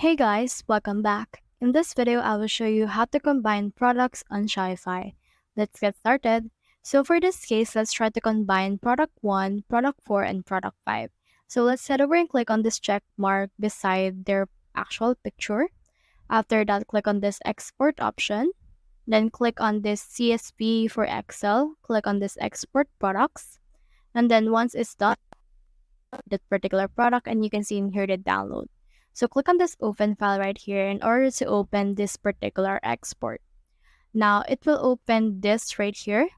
Hey guys, welcome back. In this video, I will show you how to combine products on Shopify. Let's get started. So for this case, let's try to combine product 1, product 4, and product 5. So let's head over and click on this check mark beside their actual picture. After that, click on this export option. Then click on this CSV for Excel. Click on this export products. And then once it's done, that particular product, and you can see in here the download. So click on this open file right here in order to open this particular export. Now it will open this right here.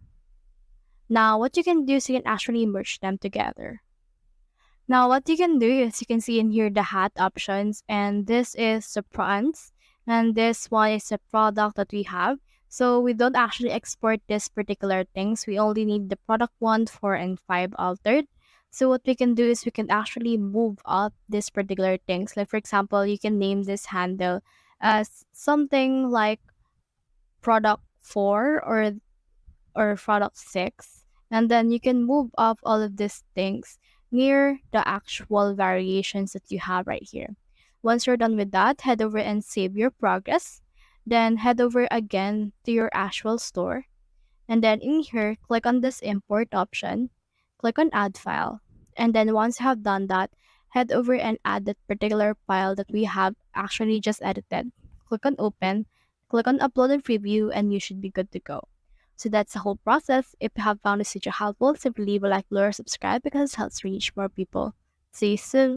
Now what you can do is you can actually merge them together. Now what you can do is you can see in here the hat options, and this is the prawns and this one is the product that we have. So we don't actually export this particular things. We only need the product 1, 4, and 5 altered. So what we can do is we can actually move up this particular things. Like for example, you can name this handle as something like product 4 or product 6, and then you can move up all of these things near the actual variations that you have right here. Once you're done with that, head over and save your progress. Then head over again to your actual store. And then in here, click on this import option, click on add file. And then once you have done that, head over and add that particular file that we have actually just edited. Click on open, click on upload and preview, and you should be good to go. So that's the whole process. If you have found this video helpful, simply leave a like, below, or subscribe because it helps reach more people. See you soon.